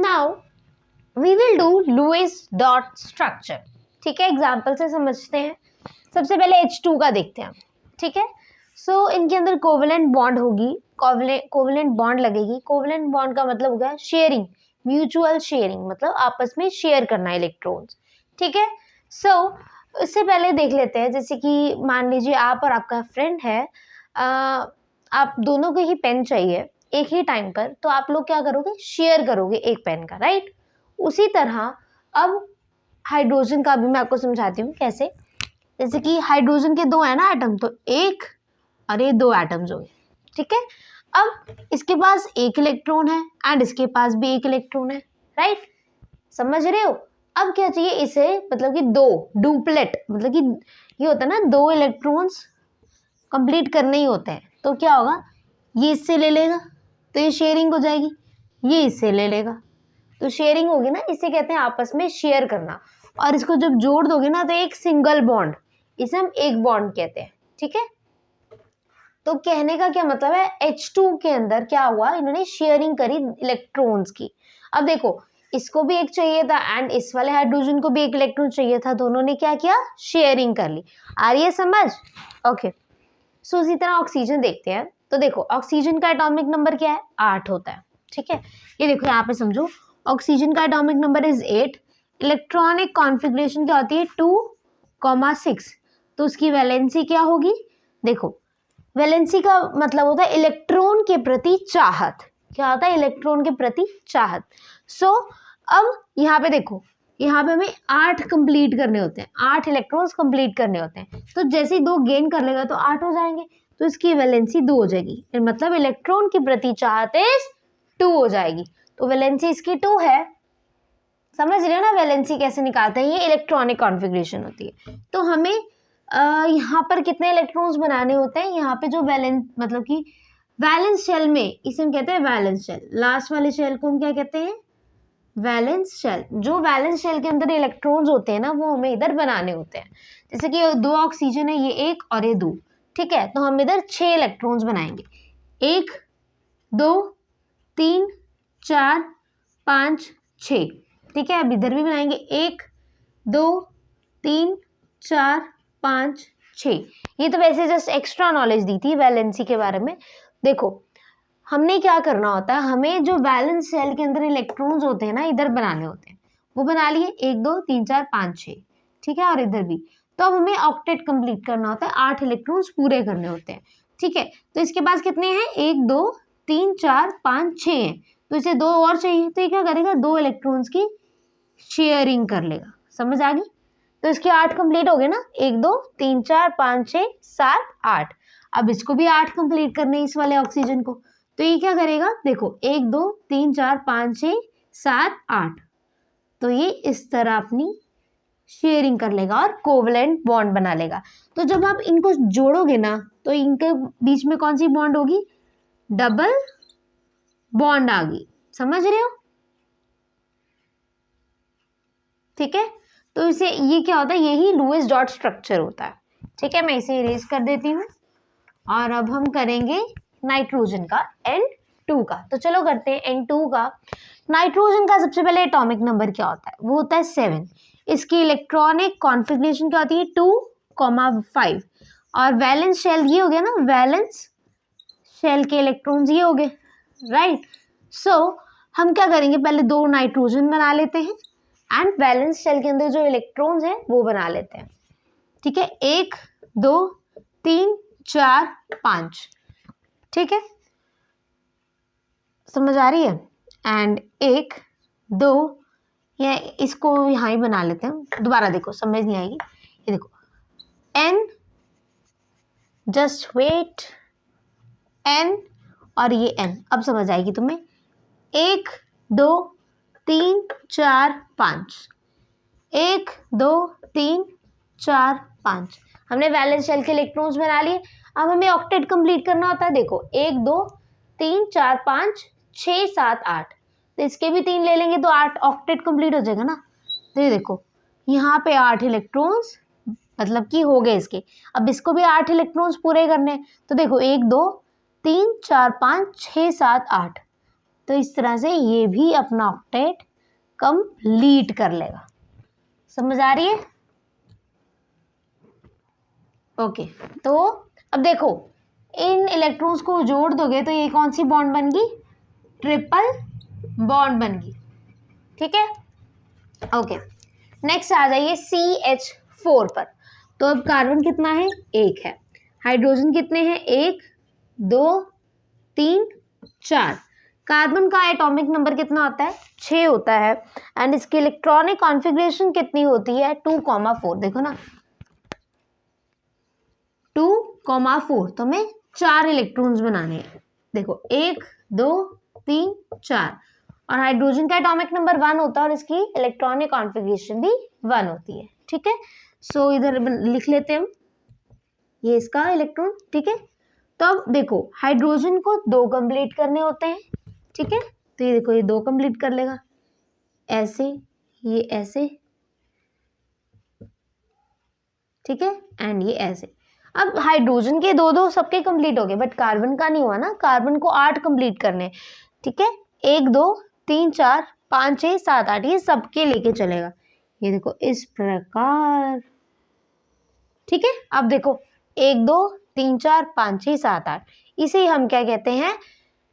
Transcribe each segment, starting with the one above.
Now we will do Lewis dot structure. ठीक है, example से समझते हैं। सबसे पहले H2 का देखते हैं। ठीक है, सो इनके अंदर कोवेलेंट बॉन्ड होगी, कोवेलेंट बॉन्ड लगेगी। कोवेलेंट बॉन्ड का मतलब होगा शेयरिंग, म्यूचुअल शेयरिंग, मतलब आपस में शेयर करना इलेक्ट्रॉन्स। ठीक है, सो इससे पहले देख लेते हैं, जैसे कि मान लीजिए आप और आपका फ्रेंड है, आप दोनों को ही पेन चाहिए एक ही टाइम पर, तो आप लोग क्या करोगे, शेयर करोगे एक पेन का, राइट। उसी तरह अब हाइड्रोजन का भी मैं आपको समझाती हूँ कैसे। जैसे कि हाइड्रोजन के दो है ना एटम, तो एक और ये दो एटम्स हो गए। ठीक है, अब इसके पास एक इलेक्ट्रॉन है एंड इसके पास भी एक इलेक्ट्रॉन है, राइट। समझ रहे हो। अब क्या चाहिए इसे, मतलब कि दो डुप्लेट, मतलब कि ये होता है ना, दो इलेक्ट्रॉन्स कंप्लीट करने ही होते हैं। तो क्या होगा, ये इससे ले लेगा तो ये शेयरिंग हो जाएगी, ये इससे ले लेगा तो शेयरिंग होगी ना। इसे कहते हैं आपस में शेयर करना। और इसको जब जोड़ दोगे ना तो एक सिंगल बॉन्ड, इसे हम एक बॉन्ड कहते हैं। ठीक है, तो कहने का क्या मतलब है, H2 के अंदर क्या हुआ, इन्होंने शेयरिंग करी इलेक्ट्रॉन्स की। अब देखो, इसको भी एक चाहिए था एंड इस वाले हाइड्रोजन को भी एक इलेक्ट्रॉन चाहिए था, दोनों ने क्या किया, शेयरिंग कर ली। आ रही है समझ। ओके, सो इसी तरह ऑक्सीजन देखते हैं। तो देखो, ऑक्सीजन का एटॉमिक नंबर क्या है, 8 होता है। ठीक है, ये देखो यहाँ पे समझो, ऑक्सीजन का atomic number is 8। Electronic configuration क्या होती है, 2,6। तो उसकी वैलेंसी क्या होगी, देखो वैलेंसी का मतलब होता है इलेक्ट्रॉन के प्रति चाहत। क्या होता है, इलेक्ट्रॉन के प्रति चाहत। सो अब यहाँ पे देखो, यहाँ पे हमें 8 कंप्लीट करने होते हैं, 8 इलेक्ट्रॉन्स कंप्लीट करने होते हैं। तो जैसे ही 2 गेन कर लेगा तो 8 हो जाएंगे, तो इसकी वैलेंसी 2 हो जाएगी। मतलब इलेक्ट्रॉन के प्रति चाहत इज 2 हो जाएगी। तो वैलेंसी इसकी 2 है। समझ रहे हो ना वैलेंसी कैसे निकालते हैं, ये इलेक्ट्रॉनिक कॉन्फ़िगरेशन होती है। तो हमें यहाँ पर कितने इलेक्ट्रॉन्स बनाने होते हैं, यहाँ पे जो वैलेंस मतलब कि वैलेंस शेल में, इसे हम कहते हैं वैलेंस शेल। लास्ट वाले शेल को हम क्या कहते हैं, वैलेंस शेल। जो वैलेंस शेल के अंदर इलेक्ट्रॉन्स होते हैं ना, वो हमें इधर बनाने होते हैं। जैसे कि 2 ऑक्सीजन है, ये 1 और ये 2। ठीक है, तो हम इधर 6 इलेक्ट्रॉन्स बनाएंगे, 1 2 3 4 5 6। ठीक है, अब इधर भी बनाएंगे, 1 2 3 4 5 6। ये तो वैसे जस्ट एक्स्ट्रा नॉलेज दी थी वैलेंसी के बारे में। देखो, हमने क्या करना होता है, हमें जो वैलेंस शेल के अंदर इलेक्ट्रॉन्स होते हैं ना, इधर बनाने होते हैं। वो बना लिए, 1 2 3 4 5 6। ठीक है, और इधर भी। तो अब हमें ऑक्टेट कंप्लीट करना होता है, 8 इलेक्ट्रॉन्स पूरे करने होते हैं। ठीक है, तो इसके पास कितने हैं, 1 2 3 4 5 6 हैं। तो इसे 2 और चाहिए, तो ये क्या करेगा, 2 इलेक्ट्रॉन्स की शेयरिंग कर लेगा। समझ आ गई। तो इसके 8 कंप्लीट हो गए ना, 1 2 3 4 5 6 7 8। अब इसको भी 8 कंप्लीट करने इस वाले ऑक्सीजन को। तो ये क्या करेगा, देखो 1 2 3 4 5 6 7 8। तो ये इस तरह अपनी शेयरिंग कर लेगा और कोवलेंट बॉन्ड बना लेगा। तो जब आप इनको जोड़ोगे ना, तो इनके बीच में कौन सी बॉन्ड होगी, डबल बॉन्ड आ गई। समझ रहे हो। ठीक है, तो इसे ये क्या होता है, यही लुईस डॉट स्ट्रक्चर होता है। ठीक है, मैं इसे इरेज कर देती हूँ। और अब हम करेंगे नाइट्रोजन का, N2 का। तो चलो करते हैं N2 का। नाइट्रोजन का सबसे पहले एटॉमिक नंबर क्या होता है, वो होता है 7। इसकी इलेक्ट्रॉनिक कॉन्फ़िगरेशन क्या होती है, 2,5। और वैलेंस शेल ये हो गया ना, वैलेंस शेल के इलेक्ट्रॉन्स ये हो गए, राइट। सो हम क्या करेंगे, पहले 2 नाइट्रोजन बना लेते हैं एंड वैलेंस शेल के अंदर जो इलेक्ट्रॉन्स हैं वो बना लेते हैं। ठीक है, 1 2 3 4 5। ठीक है, समझ आ रही है। एंड 1 2, या इसको यहाँ ही बना लेते हैं, दोबारा देखो समझ नहीं आएगी। ये देखो, N, जस्ट वेट, N और ये N, अब समझ आएगी तुम्हें। 1 2 3 4 5, 1 2 3 4 5। हमने वैलेंस शेल के इलेक्ट्रॉन्स बना लिए। अब हमें ऑक्टेट कंप्लीट करना होता है। देखो 1 2 3 4 5 6 7 8। तो इसके भी 3 ले लेंगे तो 8 ऑक्टेट कंप्लीट हो जाएगा ना। तो ये देखो, यहाँ पे 8 इलेक्ट्रॉन्स मतलब कि हो गए इसके। अब इसको भी 8 इलेक्ट्रॉन्स पूरे करने। तो देखो 1 2 3 4 5 6 7 8। तो इस तरह से ये भी अपना ऑक्टेट कंप्लीट कर लेगा। समझ आ रही है? ओके, तो अब देखो इन इलेक्ट्रॉन्स को जोड़ दोगे तो ये कौन सी बॉन्ड बन गई? ट्रिपल बॉन्ड बन गई। ठीक है, ओके। नेक्स्ट आ जाइए CH4 पर। तो अब कार्बन कितना है? 1 है। हाइड्रोजन कितने हैं? 1 2 3 4। कार्बन का एटॉमिक नंबर कितना होता है? 6 होता है। एंड इसकी इलेक्ट्रॉनिक कॉन्फ़िगरेशन कितनी होती है? 2,4। देखो ना, 2,4। तो हमें 4 इलेक्ट्रॉन्स बनाने हैं। देखो 1 2 3 4। और हाइड्रोजन का एटॉमिक नंबर 1 होता है और इसकी इलेक्ट्रॉनिक कॉन्फ़िगरेशन भी 1 होती है। ठीक है, सो इधर लिख लेते हैं हम, ये इसका इलेक्ट्रॉन। ठीक है, तो अब देखो हाइड्रोजन को 2 कंप्लीट करने होते हैं। ठीक है, तो ये देखो ये 2 कंप्लीट कर लेगा, ऐसे, ये ऐसे। ठीक है, एंड ये ऐसे। अब हाइड्रोजन के 2 सबके कंप्लीट हो गए, बट कार्बन का नहीं हुआ ना। कार्बन को 8 कंप्लीट करने। ठीक है, 1 2 3 4 5 6 7 8, ये सबके लेके चलेगा। ये देखो इस प्रकार। ठीक है, अब देखो 1 2 3 4 5 6 7 8, इसे हम क्या कहते हैं?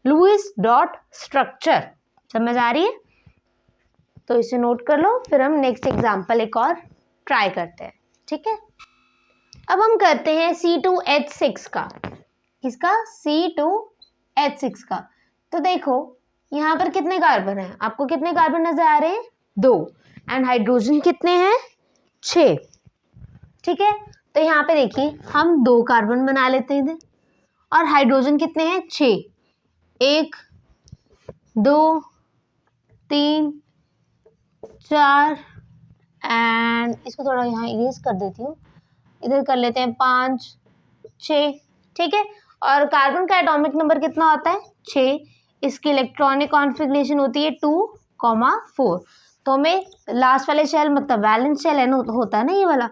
Lewis dot structure. समझ आ रही है? तो इसे नोट कर लो, फिर हम नेक्स्ट एग्जांपल एक और ट्राई करते हैं। ठीक है, अब हम करते हैं C2H6 का। किसका? C2H6 का। तो देखो यहाँ पर कितने कार्बन हैं? आपको कितने कार्बन नजर आ रहे हैं? 2। एंड हाइड्रोजन कितने हैं? 6। ठीक है, तो यहाँ पे देखिए हम 2 कार्बन बना लेते हैं इधर, और हाइड्रोजन कितने हैं? 6। 1 2 3 4 एंड इसको थोड़ा यहाँ इरेज कर देती हूँ, इधर कर लेते हैं 5 6। ठीक है, और कार्बन का एटॉमिक नंबर कितना होता है? 6। इसकी इलेक्ट्रॉनिक कॉन्फ़िगरेशन होती है 2,4। तो हमें लास्ट वाले शेल, मतलब वैलेंस शेल है ना, होता है ना ये वाला,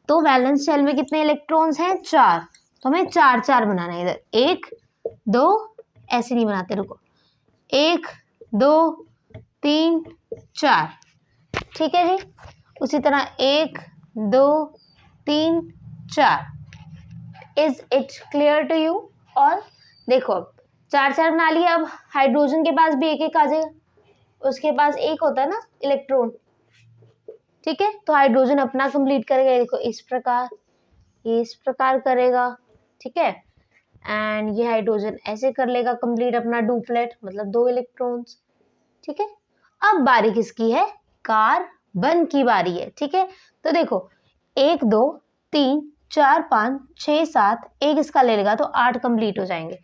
तो वैलेंस शेल में कितने इलेक्ट्रॉन्स हैं? 4। तो हमें 4 4 बनाना है इधर। 1 2, ऐसे नहीं बनाते, रुको, 1 2 3 4। ठीक है जी, उसी तरह 1 2 3 4। Is it clear to you? और देखो अब 4 4 बना लिया। अब हाइड्रोजन के पास भी 1 1 आ जाएगा, उसके पास 1 होता है ना इलेक्ट्रॉन। ठीक है, तो हाइड्रोजन अपना कंप्लीट करेगा। देखो इस प्रकार, ये इस प्रकार करेगा। ठीक है, एंड ये हाइड्रोजन ऐसे कर लेगा कंप्लीट अपना डुप्लेट, मतलब 2 इलेक्ट्रॉन्स। ठीक है, अब बारी किसकी है? कार्बन की बारी है। ठीक है, तो देखो 1 2 3 4 5 6 7, 1 इसका ले लेगा तो 8 कंप्लीट हो जाएंगे।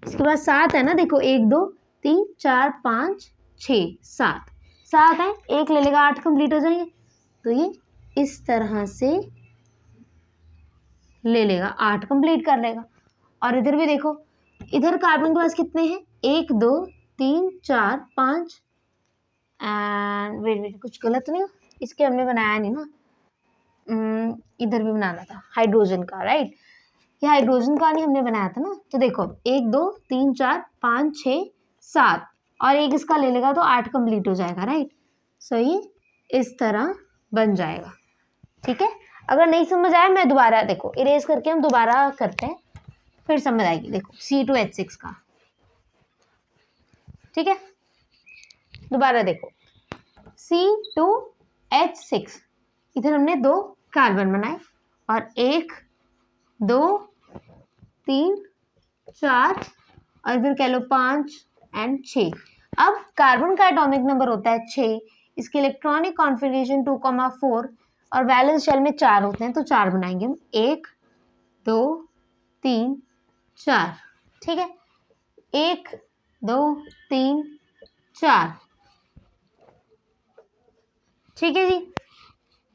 इसके बाद 7 है ना, देखो 1 2 3 4 5 6 7, 7 है, 1 ले लेगा, 8 कंप्लीट हो जाएंगे। तो ये इस तरह से ले लेगा, 8 कंप्लीट कर लेगा। और इधर भी देखो, इधर कार्बन के पास कितने हैं? 1 2 3 4 5 एंड वेट कुछ गलत नहीं हो, इसके हमने बनाया नहीं ना, इधर भी बनाना था हाइड्रोजन का, राइट? ये हाइड्रोजन का नहीं हमने बनाया था ना। तो देखो 1 2 3 4 5 6 7 और 1 इसका ले लेगा तो 8 कंप्लीट हो जाएगा, राइट? सो ये इस तरह बन जाएगा। ठीक है, अगर नहीं समझ आया मैं दोबारा, देखो इरेज करके हम दोबारा करते हैं, फिर समझ आएगी। देखो C2H6 का। ठीक है, दोबारा देखो C2H6, इधर हमने 2 कार्बन बनाए और 1 2 3 4 और इधर कह लो 5 एंड 6। अब कार्बन का एटॉमिक नंबर होता है 6, इसकी इलेक्ट्रॉनिक कॉन्फ़िगरेशन 2,4 और वैलेंस शेल में 4 होते हैं, तो 4 बनाएंगे हम। 1 2 3 4। ठीक है, 1 2 3 4। ठीक है जी,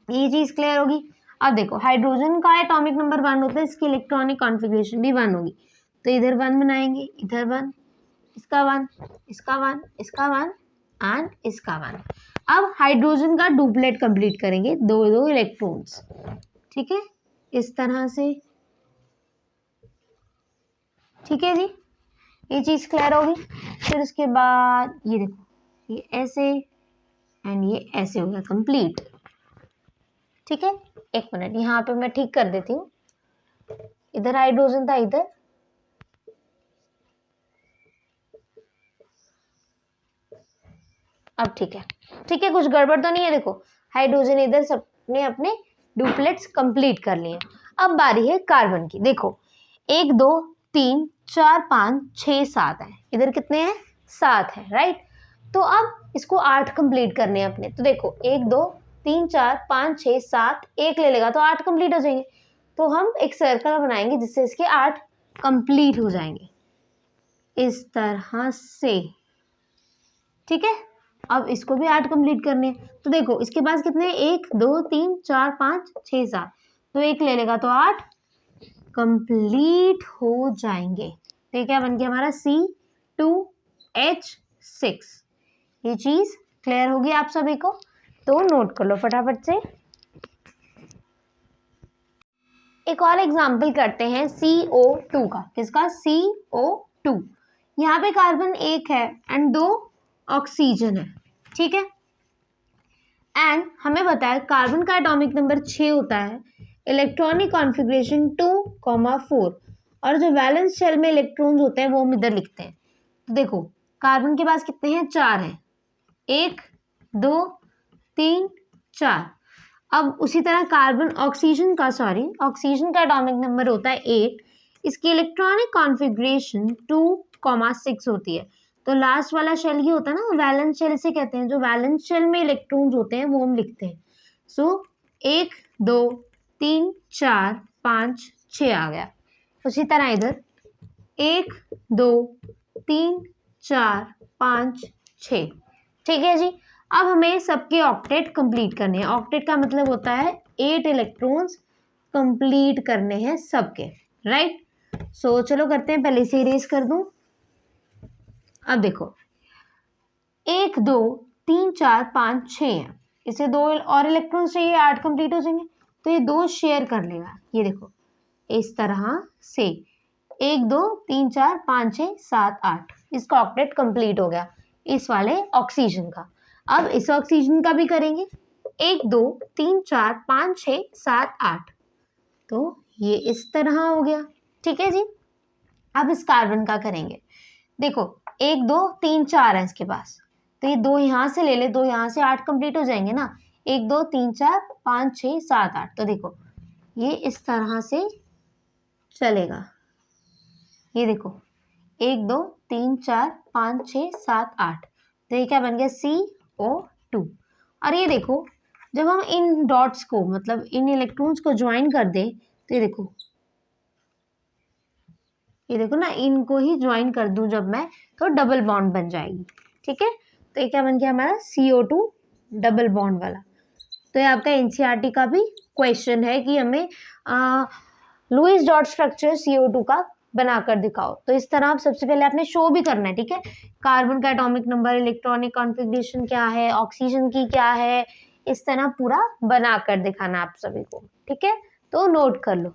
ये चीज़ क्लियर होगी। अब देखो हाइड्रोजन का एटॉमिक नंबर 1 होता है, इसकी इलेक्ट्रॉनिक कॉन्फ़िगरेशन भी 1 होगी, तो इधर 1 बनाएंगे, इधर 1, इसका 1, इसका 1, इसका 1 एंड इसका 1। अब हाइड्रोजन का डुप्लेट कंप्लीट करेंगे, 2 2 इलेक्ट्रॉन्स। ठीक है, इस तरह से। ठीक है जी, ये चीज़ क्लियर होगी। फिर उसके बाद ये देखो, ये ऐसे एंड ये ऐसे हो गया कंप्लीट। ठीक है, एक मिनट यहाँ पे मैं ठीक कर देती हूँ। इधर हाइड्रोजन था, इधर अब ठीक है। ठीक है, कुछ गड़बड़ तो नहीं है। देखो हाइड्रोजन इधर सबने अपने डुप्लेट्स कंप्लीट कर लिए। अब बारी है कार्बन की। देखो 1 2 3 4 5 6 7 है, इधर कितने हैं 7 है, राइट। तो अब इसको 8 कंप्लीट करने हैं अपने। तो देखो 1 2 3 4 5 6 7, एक ले लेगा तो 8 कंप्लीट हो जाएंगे। तो हम एक सर्कल बनाएंगे जिससे इसके 8 कंप्लीट हो जाएंगे इस तरह से। ठीक है, अब इसको भी 8 कंप्लीट करने हैं। तो देखो इसके पास कितने हैं 1 2 3 4 5 6 7, तो एक ले लेगा तो 8 कंप्लीट हो जाएंगे। तो ये क्या बन गया हमारा C2H6। ये चीज क्लियर होगी आप सभी को, तो नोट कर लो फटाफट से। एक और एग्जाम्पल करते हैं CO2 का। किसका? CO2। यहाँ पे कार्बन 1 है एंड 2 ऑक्सीजन है। ठीक है, एंड हमें बताया कार्बन का एटॉमिक नंबर 6 होता है, इलेक्ट्रॉनिक कॉन्फ़िगरेशन 2,4, और जो वैलेंस शेल में इलेक्ट्रॉन्स होते हैं वो हम इधर लिखते हैं। तो देखो कार्बन के पास कितने हैं 4 हैं, 1 2 3 4। अब उसी तरह कार्बन ऑक्सीजन का एटॉमिक नंबर होता है 8, इसकी इलेक्ट्रॉनिक कॉन्फ़िगरेशन 2,6 होती है। तो लास्ट वाला शेल ही होता है ना वैलेंस शेल, इसे कहते हैं। जो वैलेंस शेल में इलेक्ट्रॉन्स होते हैं वो हम लिखते हैं। सो 1 2 3 4 5 6 आ गया। उसी तरह इधर 1 2 3 4 5 6। ठीक है जी, अब हमें सबके ऑक्टेट कंप्लीट करने हैं। ऑक्टेट का मतलब होता है 8 इलेक्ट्रॉन्स कंप्लीट करने हैं सबके, राइट। सो चलो करते हैं, पहले इसे इरेज कर दूं। अब देखो 1 2 3 4 5 6 है, इसे 2 और इलेक्ट्रॉन्स चाहिए, 8 कंप्लीट हो जाएंगे। तो ये 2 शेयर कर लेगा, ये देखो इस तरह से 1 2 3 4 5 6 7 8, इसका ऑक्टेट कंप्लीट हो गया इस वाले ऑक्सीजन का। अब इस ऑक्सीजन का भी करेंगे 1 2 3 4 5 6 7 8, तो ये इस तरह हो गया। ठीक है जी, अब इस कार्बन का करेंगे। देखो 1 2 3 4 है इसके पास, तो ये 2 यहाँ से ले ले, 2 यहाँ से, 8 कंप्लीट हो जाएंगे ना। 1 2 3 4 5 6 7 8, तो देखो ये इस तरह से चलेगा। ये देखो 1 2 3 4 5 6 7 8, तो ये क्या बन गया CO2। और ये देखो जब हम इन डॉट्स को मतलब इन इलेक्ट्रॉन्स को ज्वाइन कर दें, तो ये देखो ना, इनको ही ज्वाइन कर दूं जब मैं, तो डबल बॉन्ड बन जाएगी। ठीक है, तो ये क्या बन गया हमारा CO2 डबल बॉन्ड वाला। तो ये आपका एनसीईआरटी का भी क्वेश्चन है कि हमें लुईस डॉट स्ट्रक्चर CO2 का बनाकर दिखाओ। तो इस तरह आप सबसे पहले आपने शो भी करना है। ठीक है, कार्बन का एटॉमिक नंबर, इलेक्ट्रॉनिक कॉन्फ़िगरेशन क्या है, ऑक्सीजन की क्या है, इस तरह पूरा बनाकर दिखाना आप सभी को। ठीक है, तो नोट कर लो।